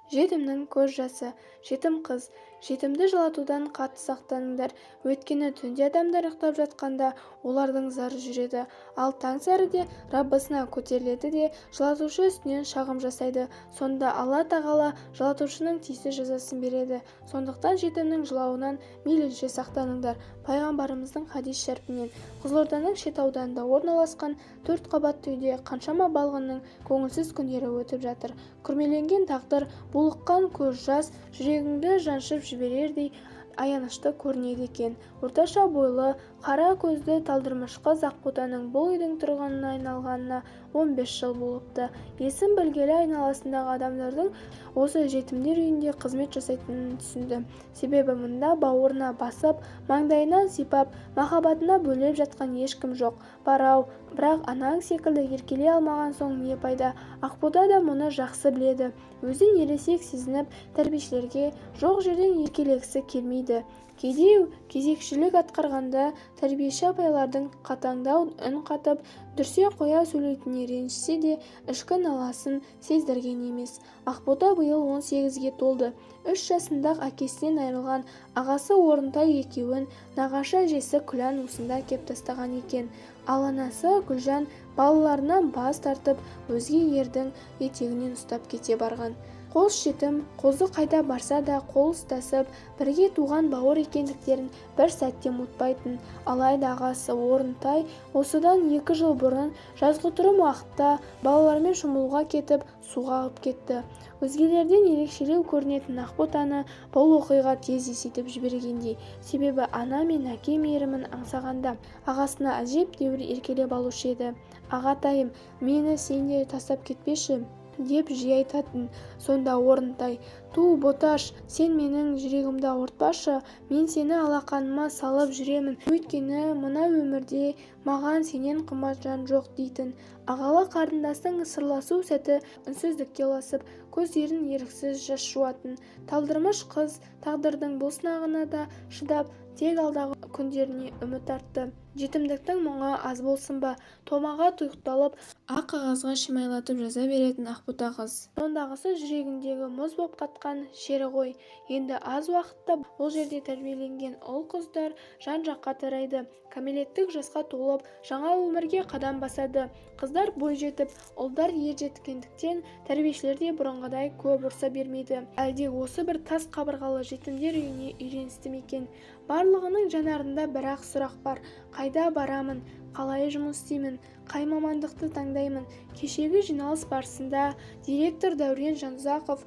Жетімнің көз жасы, жетім қыз, жетімді жылатудан қатты сақтаныңдар. Өйткені түнде адамдар ұйықтап жатқанда олардың зары жүреді. Ал таң сәріде Раббысына көтеріледі де жылатушы үстінен шағым жасайды. Сонда Алла тағала жылатушының тиісті жазасын береді. Сондықтан жетімнің жылауынан мейлінше сақтаныңдар. Пайғамбарымыздың хадис шәріпінен. Қызылорданың шет ауданында орналасқан 4 қабатты үйде қаншама балғынның көңілсіз күндері өтіп жатыр. Күрмеленген тағдыр, булыққан көз жас жүрегіңді жаншып жіберердей аянышты көрінеді екен. Орташа бойлы, қара көзді талдырмыш қыз Ақботаның бұл үйдің тұрғынына айналғанына 15 жыл болыпты. Есім білгелі айналасындағы адамдардың осы жетімдер үйінде қызмет жасайтынын түсінді. Себебі мұнда бауырына басып, маңдайынан сипап, махаббатына бөлеп жатқан ешкім жоқ. Бар-ау, бірақ анаң секілді еркелей алмаған соң не пайда? Ақбота да мұны жақсы біледі. Өзін ересек сезініп, тәрбиешілерге жоқ жерден еркелегісі келмейді. Кейде кезекшілік атқарғанда тәрбиеші апайлардың қатаңдау үн қатып, дүрсе қоя сөйлейтініне ренжісе де ішкі наласын сездірген емес. Ақбота биыл 18-ге толды. 3 жасында-ақ әкесінен айырылған ағасы Орынтай екеуін нағашы әжесі Күлән осында кеп тастаған екен. Ал анасы Гүлжан балаларынан бас тартып, өзге ердің етегінен ұстап кете барған. Қос жетім, қозы қайда барса да қол ұстасып, бірге туған бауыр екендіктерін бір сәтте ұмытпайтын. Алайда ағасы Орынтай осыдан 2 жыл бұрын жазғытұрым уақытта балалармен шомылуға кетіп, суға ағып кетті. Өзгелерден ерекшелеу көрінетін Ақботаны бұл оқиға тез есейтіп жібергендей. Себебі ана мен әке мейірімін аңсағанда ағасына әжептәуір еркелеп алушы еді. «Ағатайым, мені сен де тастап кетпеші» деп жиі айтатын. Сонда Орынтай: «Ту, Боташ, сен менің жүрегімді ауыртпашы, мен сені алақаныма салып жүремін, өйткені мына өмірде маған сенен қымбат жан жоқ» дейтін. Ағалы қарындастың сырласу сәті үнсіздікке ұласып, көздерін еріксіз жас жуатын. Талдырмыш қыз тағдырдың бұл сынағына да шыдап, тек алдағы күндеріне үміт артты. Жетімдіктің мұңы аз болсын ба, томаға тұйықталып, ақ қағазға шимайлатып жаза беретін Ақбота қыз. Сондағысы жүрегіндегі мұз боп қатқан шері ғой. Енді аз уақытта бұл жерде тәрбиеленген ұл қыздар жан-жаққа тарайды. Кәмелеттік жасқа толып, жаңа өмірге қадам басады. Қыздар бой жетіп, ұлдар ер жеткендіктен тәрбиешілер де бұрынғыдай көп ұрса бермейді. Әлде осы бір тас қабырғалы жетімдер үйіне үйреністі ме екен? Барлығының жанарында бір-ақ сұрақ бар: қайда барамын, қалай жұмыс істеймін, қай мамандықты таңдаймын? Кешегі жиналыс барысында директор Дәурен Жанұзақов: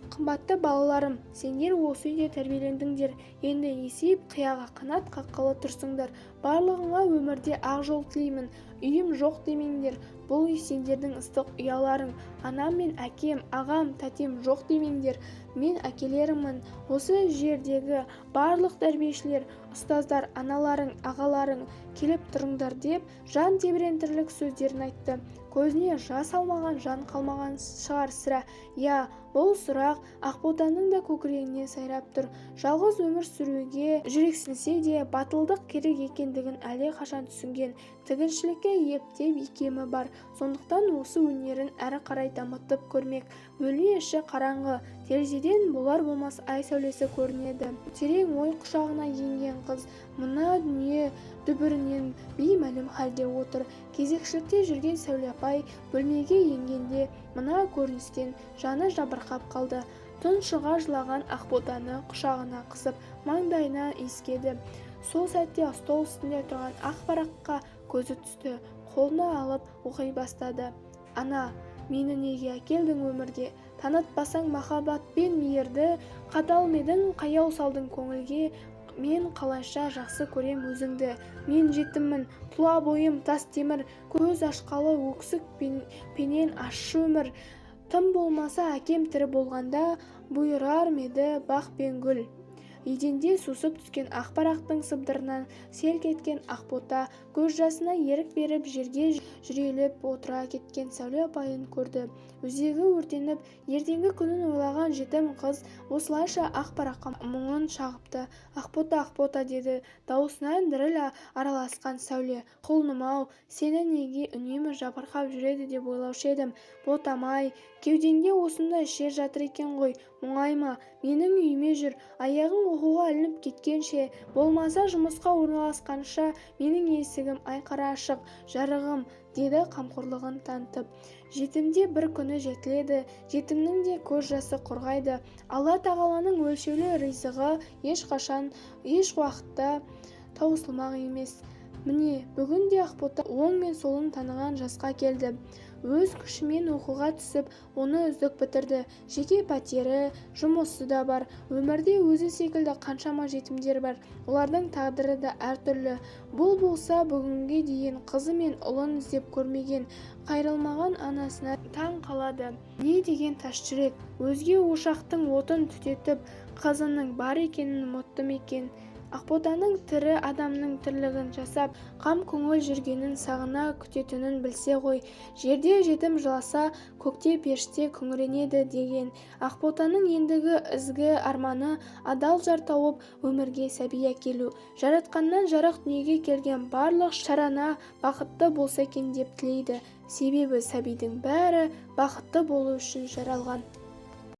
«Қымбатты балаларым, сендер осы үйде тәрбиелендіңдер, енді есейіп қияға қанат қаққалы тұрсыңдар. Барлығыңа өмірде ақ жол тілеймін. Үйім жоқ демеңдер, бұл үй сендердің ыстық ұяларың. Анам мен әкем, ағам, тәтем жоқ демеңдер, мен әкелеріңмін. Осы жердегі барлық тәрбиешілер, ұстаздар, аналарың, ағаларың, келіп тұрыңдар» деп жан тебірентерлік сөздерін айтты. Көзіне жас алмаған жан қалмаған шығар сірә. Я, бұл сұрақ Ақботаның да көкірегіне сайрап тұр. Жалғыз өмір сүруге жүрексінсе де батылдық керек екендігін әлде қашан түсінген. Тігіншілікке ептеп икемі бар. Сондықтан осы өнерін әрі қарай дамытып көрмек. Бөлме іші қараңғы. Терезеден болар-болмас ай сәулесі көрінеді. Терең ой құшағына енген қыз мына дүние дүбірінен беймәлім халде отыр. Кезекшілікте жүрген Сәуле апай бөлмеге енгенде мына көріністен жаны жабырқап қалды. Тұншыға жылаған Ақботаны құшағына қысып, маңдайына иіскеді. Сол сәтте стол үстінде тұрған ақ параққа көзі түсті. Қолына алып оқи бастады. «Ана, мені неге әкелдің өмірге? Танытпасаң махаббат пен мейірді, қатал медің қаяу салдың көңілге? Мен қалайша жақсы көрем өзіңді. Мен жетіммін, тұла бойым тас темір, көз ашқалы өксік пенен ащы өмір. Тым болмаса әкем тірі болғанда бұйырар меді бақ пен гүл. еденде сусып түскен ақ парақтың сыбдырынан селк еткен ақбота көз жасына ерік беріп жерге жүрелеп отыра кеткен Сәуле апайын көрді. Өзегі өртеніп, ертеңгі күнін ойлаған жетім қыз осылайша ақ параққа мұңын шағыпты. Ақбота, Ақбота деді дауысынан діріл араласқан Сәуле. Құлыным-ау, сені неге үнемі жабырқап жүреді деп ойлаушы едім. Ботам-ай, кеудеңде осындай шер жатыр екен ғой. Мұңайма, менің үйіме жүр, аяғың оқуға ілініп кеткенше, болмаса жұмысқа орналасқанша менің есігім айқара ашық, жарығым, деді қамқорлығын танытып. Жетімде бір күні жетіледі, жетімнің де көз жасы құрғайды. Алла тағаланың өлшеулі ризығы ешқашан, еш уақытта таусылмақ емес. Міне, бүгін де Ақбота оң мен солын таныған жасқа келді. Өз күшімен оқуға түсіп, оны үздік бітірді. Жеке пәтері, жұмысы да бар. Өмірде өзі секілді қаншама жетімдер бар. Олардың тағдыры да әртүрлі. Бұл болса бүгінге дейін қызы мен ұлын іздеп көрмеген, қайрылмаған анасына таң қалады. Не деген тас жүрек, өзге ошақтың отын түтетіп, қызының бар екенін ұмытты ма екен? Ақботаның тірі адамның тірлігін жасап, қам көңіл жүргенін сағына күтетінін білсе ғой. Жерде жетім жыласа, көкте періште күңіренеді деген. Ақботаның ендігі ізгі арманы адал жар тауып, өмірге сәби әкелу. Жаратқаннан жарық дүниеге келген барлық шарана бақытты болса екен деп тілейді. Себебі сәбидің бәрі бақытты болу үшін жаралған.